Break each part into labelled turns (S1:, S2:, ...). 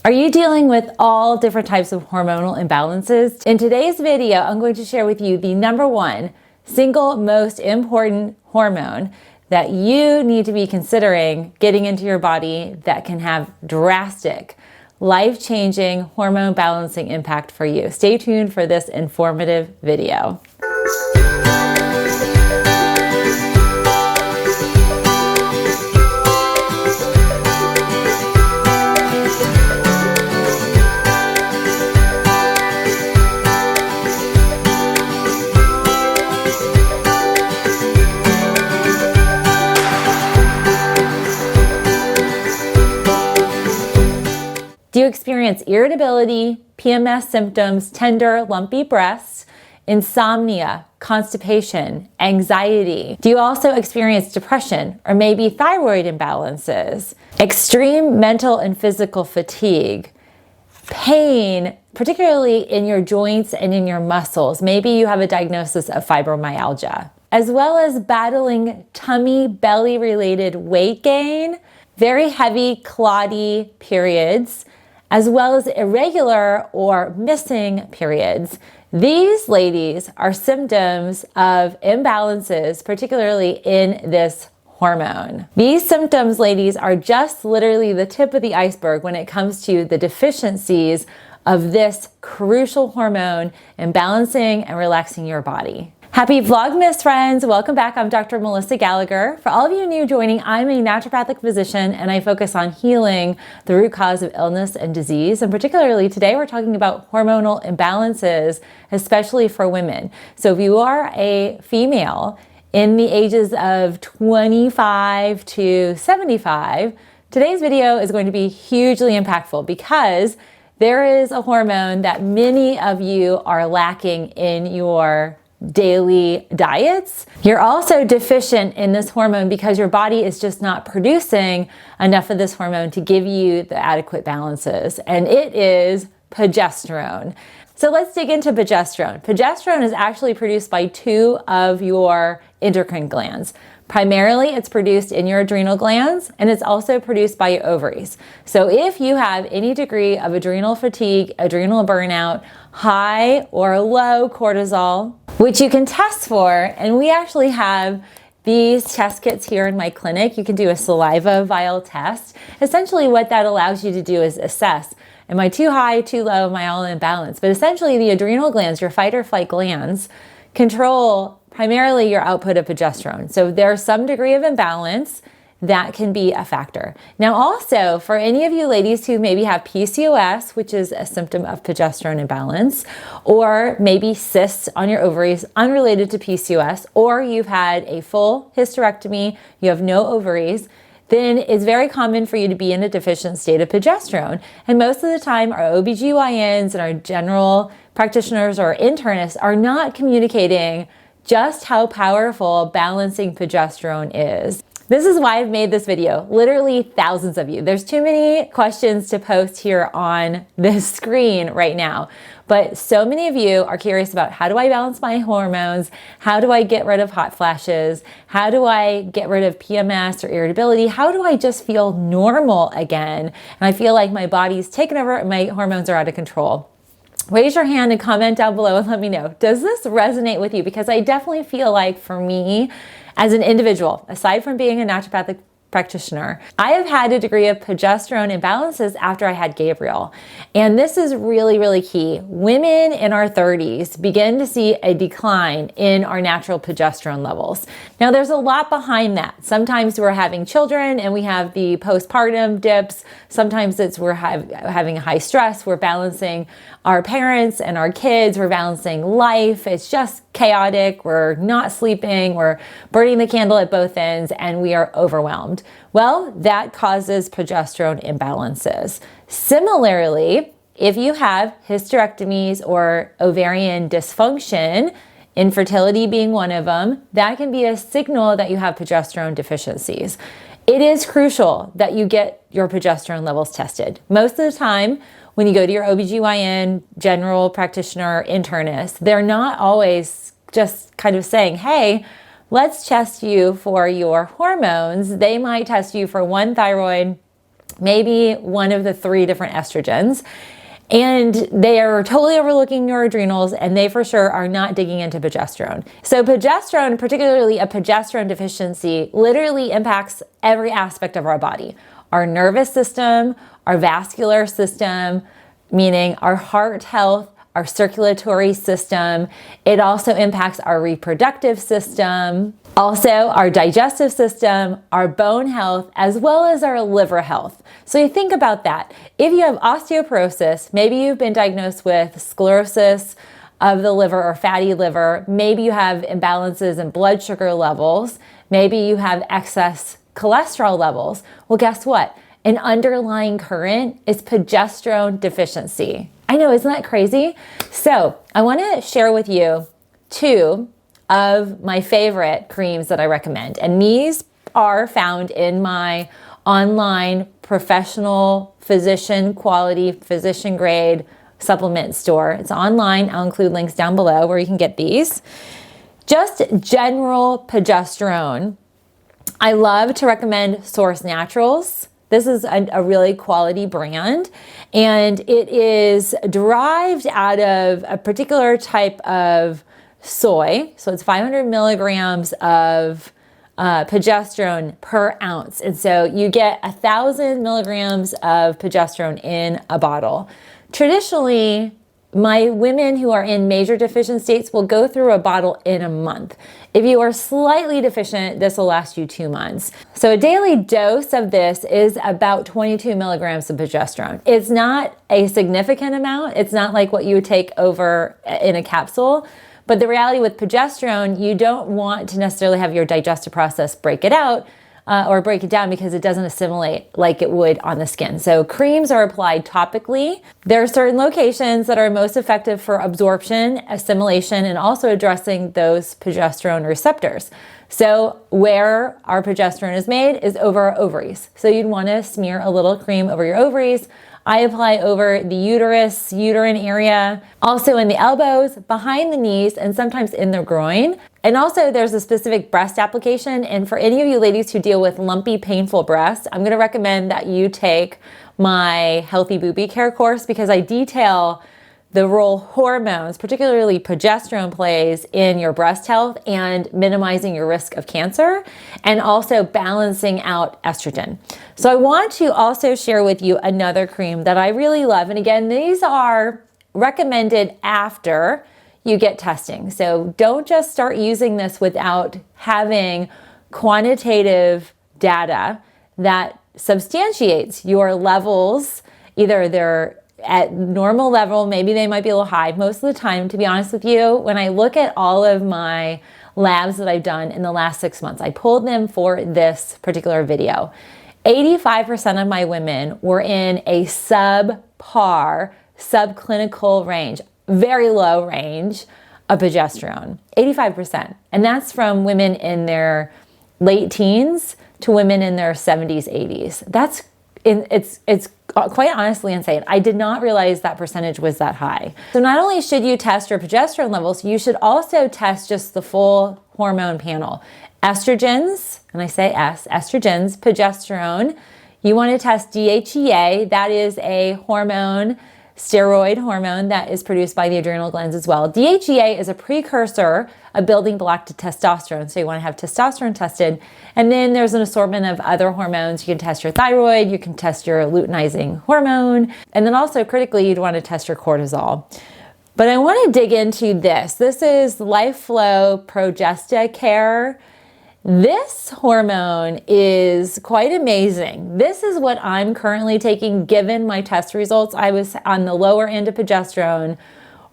S1: Are you dealing with all different types of hormonal imbalances? In today's video, I'm going to share with you the number one single most important hormone that you need to be considering getting into your body that can have drastic, life-changing hormone balancing impact for you. Stay tuned for this informative video. Do you experience irritability, PMS symptoms, tender, lumpy breasts, insomnia, constipation, anxiety? Do you also experience depression or maybe thyroid imbalances, extreme mental and physical fatigue, pain, particularly in your joints and in your muscles? Maybe you have a diagnosis of fibromyalgia, as well as battling tummy, belly-related weight gain, very heavy, clotty periods, as well as irregular or missing periods. These, ladies, are symptoms of imbalances, particularly in this hormone. These symptoms, ladies, are just literally the tip of the iceberg when it comes to the deficiencies of this crucial hormone in balancing and relaxing your body. Happy Vlogmas, friends. Welcome back. I'm Dr. Melissa Gallagher. For all of you new joining, I'm a naturopathic physician and I focus on healing the root cause of illness and disease. And particularly today, we're talking about hormonal imbalances, especially for women. So if you are a female in the ages of 25 to 75, today's video is going to be hugely impactful because there is a hormone that many of you are lacking in your daily diets. You're also deficient in this hormone because your body is just not producing enough of this hormone to give you the adequate balances, and it is progesterone. So let's dig into progesterone. Progesterone is actually produced by two of your endocrine glands. Primarily, it's produced in your adrenal glands, and it's also produced by your ovaries. So if you have any degree of adrenal fatigue, adrenal burnout, high or low cortisol, which you can test for, and we actually have these test kits here in my clinic. You can do a saliva vial test. Essentially what that allows you to do is assess, am I too high, too low, am I all in balance? But essentially the adrenal glands, your fight or flight glands, control primarily your output of progesterone. So there's some degree of imbalance that can be a factor. Now also, for any of you ladies who maybe have PCOS, which is a symptom of progesterone imbalance, or maybe cysts on your ovaries unrelated to PCOS, or you've had a full hysterectomy, you have no ovaries, then it's very common for you to be in a deficient state of progesterone. And most of the time, our OBGYNs and our general practitioners or internists are not communicating just how powerful balancing progesterone is. This is why I've made this video. Literally thousands of you. There's too many questions to post here on this screen right now. But so many of you are curious about, how do I balance my hormones? How do I get rid of hot flashes? How do I get rid of PMS or irritability? How do I just feel normal again? And I feel like my body's taken over and my hormones are out of control. Raise your hand and comment down below and let me know. Does this resonate with you? Because I definitely feel like for me, as an individual, aside from being a naturopathic practitioner, I have had a degree of progesterone imbalances after I had Gabriel. And this is really, really key. Women in our 30s begin to see a decline in our natural progesterone levels. Now, there's a lot behind that. Sometimes we're having children and we have the postpartum dips. Sometimes it's we're having high stress. We're balancing our parents and our kids. We're balancing life. It's just chaotic. We're not sleeping. We're burning the candle at both ends and we are overwhelmed. Well, that causes progesterone imbalances. Similarly, if you have hysterectomies or ovarian dysfunction, infertility being one of them, that can be a signal that you have progesterone deficiencies. It is crucial that you get your progesterone levels tested. Most of the time, when you go to your OBGYN, general practitioner, internist, they're not always just kind of saying, hey, let's test you for your hormones. They might test you for one thyroid maybe one of the 3 different estrogens. And they are totally overlooking your adrenals, and they for sure are not digging into progesterone. So progesterone, particularly a progesterone deficiency, literally impacts every aspect of our body. Our nervous system, our vascular system, meaning our heart health, our circulatory system. It also impacts our reproductive system, also our digestive system, our bone health, as well as our liver health. So you think about that. If you have osteoporosis, maybe you've been diagnosed with sclerosis of the liver or fatty liver, maybe you have imbalances in blood sugar levels, maybe you have excess cholesterol levels. Well, guess what? An underlying current is progesterone deficiency. I know, isn't that crazy? So I want to share with you 2 of my favorite creams that I recommend. And these are found in my online professional physician quality, physician grade supplement store. It's online. I'll include links down below where you can get these. Just general progesterone. I love to recommend Source Naturals. This is a really quality brand, and it is derived out of a particular type of soy. So it's 500 milligrams of progesterone per ounce. And so you get 1,000 milligrams of progesterone in a bottle. Traditionally, my women who are in major deficient states will go through a bottle in a month. If you are slightly deficient, this will last you 2 months. So a daily dose of this is about 22 milligrams of progesterone. It's not a significant amount. It's not like what you would take over in a capsule. But the reality with progesterone, you don't want to necessarily have your digestive process break it out or break it down because it doesn't assimilate like it would on the skin. So creams are applied topically. There are certain locations that are most effective for absorption, assimilation, and also addressing those progesterone receptors. So where our progesterone is made is over our ovaries. So you'd want to smear a little cream over your ovaries. I apply over the uterus, uterine area, also in the elbows, behind the knees, and sometimes in the groin. And also there's a specific breast application. And for any of you ladies who deal with lumpy, painful breasts, I'm going to recommend that you take my Healthy Boobie Care course because I detail the role hormones, particularly progesterone, plays in your breast health and minimizing your risk of cancer, and also balancing out estrogen. So I want to also share with you another cream that I really love. And again, these are recommended after you get testing. So don't just start using this without having quantitative data that substantiates your levels. Either they're at normal level, maybe they might be a little high. Most of the time, to be honest with you, when I look at all of my labs that I've done in the last 6 months, I pulled them for this particular video. 85% of my women were in a subpar, subclinical range, very low range of progesterone, 85%. And that's from women in their late teens to women in their 70s, 80s. It's quite honestly insane. I did not realize that percentage was that high. So not only should you test your progesterone levels, you should also test just the full hormone panel. Estrogens, and I say estrogens, progesterone. You want to test DHEA. That is a hormone, steroid hormone that is produced by the adrenal glands as well. DHEA is a precursor, a building block to testosterone. So you want to have testosterone tested. And then there's an assortment of other hormones. You can test your thyroid, you can test your luteinizing hormone, and then also critically, you'd want to test your cortisol. But I want to dig into this. This is LifeFlow Progesta. This hormone is quite amazing. This is what I'm currently taking given my test results. I was on the lower end of progesterone,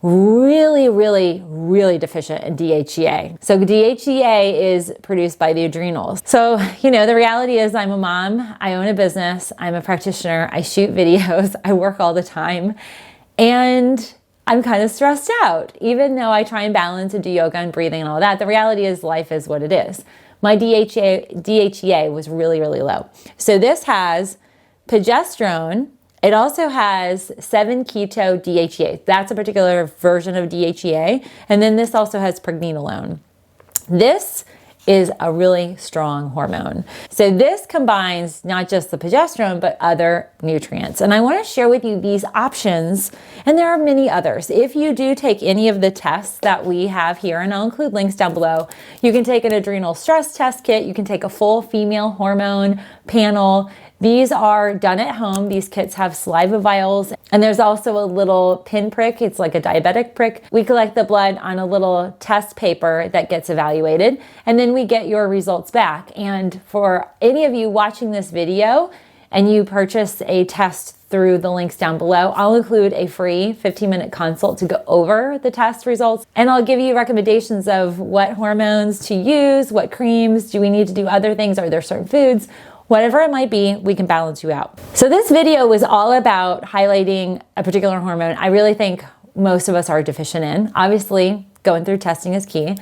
S1: really deficient in DHEA. So DHEA is produced by the adrenals. So, the reality is I'm a mom, I own a business, I'm a practitioner, I shoot videos, I work all the time, and I'm kind of stressed out. Even though I try and balance and do yoga and breathing and all that, the reality is life is what it is. My DHEA was really low. So this has progesterone. It also has 7-keto DHEA. That's a particular version of DHEA. And then this also has pregnenolone. This is a really strong hormone. So this combines not just the progesterone, but other nutrients. And I want to share with you these options, and there are many others. If you do take any of the tests that we have here, and I'll include links down below, you can take an adrenal stress test kit, you can take a full female hormone panel. These are done at home. These kits have saliva vials, and there's also a little pinprick. It's like a diabetic prick. We collect the blood on a little test paper that gets evaluated, and then we get your results back. And for any of you watching this video and you purchase a test through the links down below, I'll include a free 15-minute consult to go over the test results, and I'll give you recommendations of what hormones to use, what creams, do we need to do other things, are there certain foods? Whatever it might be, we can balance you out. So this video was all about highlighting a particular hormone I really think most of us are deficient in. Obviously, going through testing is key.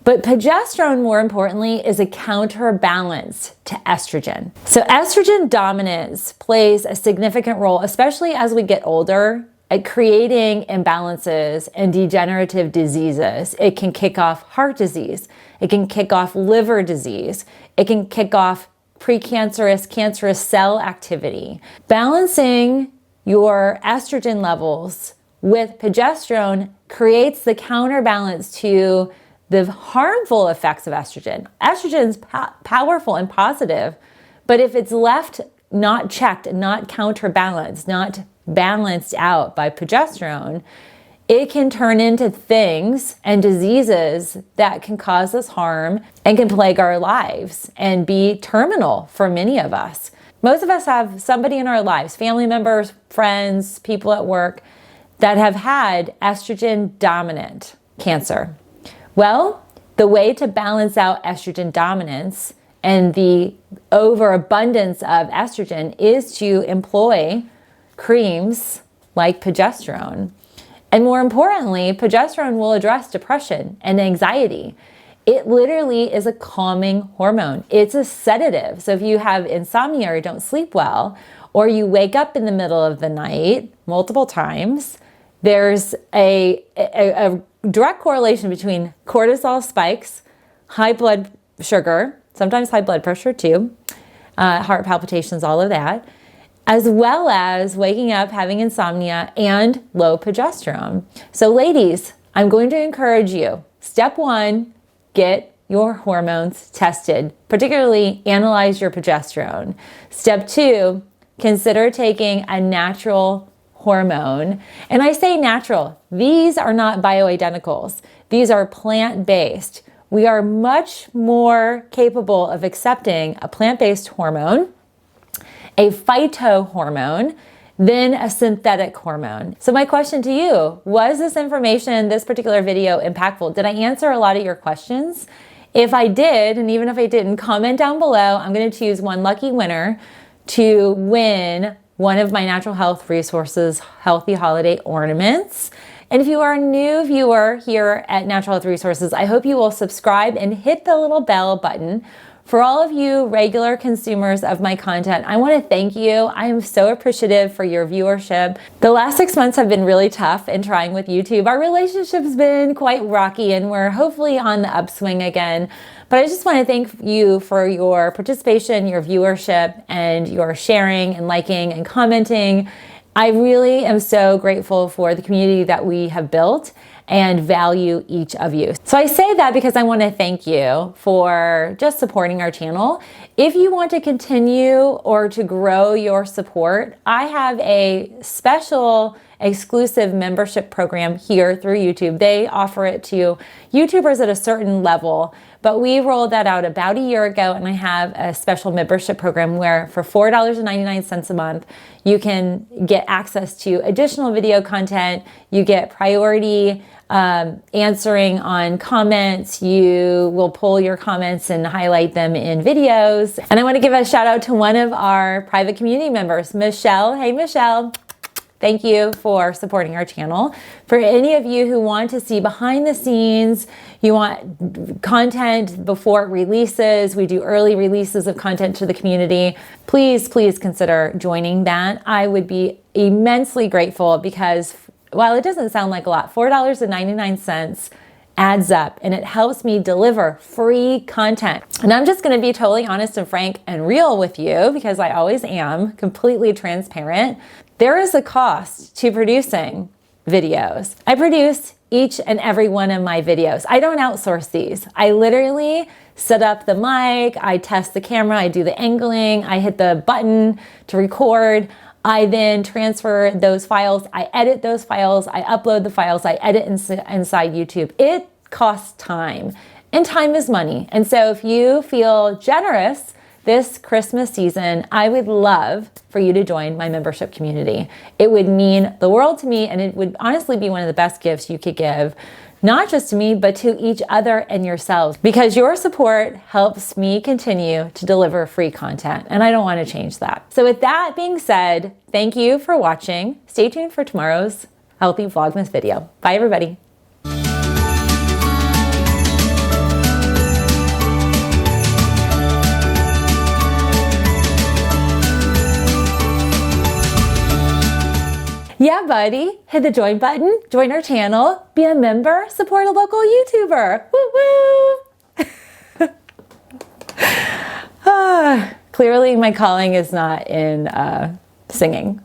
S1: But progesterone, more importantly, is a counterbalance to estrogen. So estrogen dominance plays a significant role, especially as we get older, at creating imbalances and degenerative diseases. It can kick off heart disease. It can kick off liver disease. It can kick off precancerous, cancerous cell activity. Balancing your estrogen levels with progesterone creates the counterbalance to the harmful effects of estrogen. Estrogen is powerful and positive, but if it's left not checked, not counterbalanced, not balanced out by progesterone, it can turn into things and diseases that can cause us harm and can plague our lives and be terminal for many of us. Most of us have somebody in our lives, family members, friends, people at work, that have had estrogen dominant cancer. Well, the way to balance out estrogen dominance and the overabundance of estrogen is to employ creams like progesterone. And more importantly, progesterone will address depression and anxiety. It literally is a calming hormone. It's a sedative. So if you have insomnia or don't sleep well, or you wake up in the middle of the night multiple times, there's a direct correlation between cortisol spikes, high blood sugar, sometimes high blood pressure too, heart palpitations, all of that, as well as waking up, having insomnia, and low progesterone. So ladies, I'm going to encourage you. Step one, get your hormones tested, particularly analyze your progesterone. Step two, consider taking a natural hormone. And I say natural, these are not bioidenticals. These are plant-based. We are much more capable of accepting a plant-based hormone, a phytohormone, than a synthetic hormone. So my question to you, was this information, this particular video impactful? Did I answer a lot of your questions? If I did, and even if I didn't, comment down below. I'm going to choose one lucky winner to win one of my Natural Health Resources Healthy Holiday Ornaments. And if you are a new viewer here at Natural Health Resources, I hope you will subscribe and hit the little bell button. For all of you regular consumers of my content, I want to thank you. I am so appreciative for your viewership. The last 6 months have been really tough in trying with YouTube. Our relationship's been quite rocky, and we're hopefully on the upswing again. But I just want to thank you for your participation, your viewership, and your sharing and liking and commenting. I really am so grateful for the community that we have built and value each of you. So I say that because I want to thank you for just supporting our channel. If you want to continue or to grow your support, I have a special exclusive membership program here through YouTube. They offer it to YouTubers at a certain level, but we rolled that out about a year ago, and I have a special membership program where for $4.99 a month, you can get access to additional video content, you get priority answering on comments, you will pull your comments and highlight them in videos. And I want to give a shout out to one of our private community members, Michelle. Hey, Michelle. Thank you for supporting our channel. For any of you who want to see behind the scenes, you want content before it releases, we do early releases of content to the community, please consider joining that. I would be immensely grateful because while it doesn't sound like a lot, $4.99 adds up and it helps me deliver free content. And I'm just gonna be totally honest and frank and real with you, because I always am completely transparent. There is a cost to producing videos. I produce each and every one of my videos. I don't outsource these. I literally set up the mic, I test the camera, I do the angling, I hit the button to record. I then transfer those files, I edit those files, I upload the files, I edit inside YouTube. It costs time, and time is money. And so if you feel generous this Christmas season, I would love for you to join my membership community. It would mean the world to me, and it would honestly be one of the best gifts you could give, not just to me, but to each other and yourselves, because your support helps me continue to deliver free content, and I don't want to change that. So with that being said, thank you for watching. Stay tuned for tomorrow's Healthy Vlogmas video. Bye, everybody. Yeah, buddy, hit the join button, join our channel, be a member, support a local YouTuber. Woo woo! Clearly my calling is not in singing.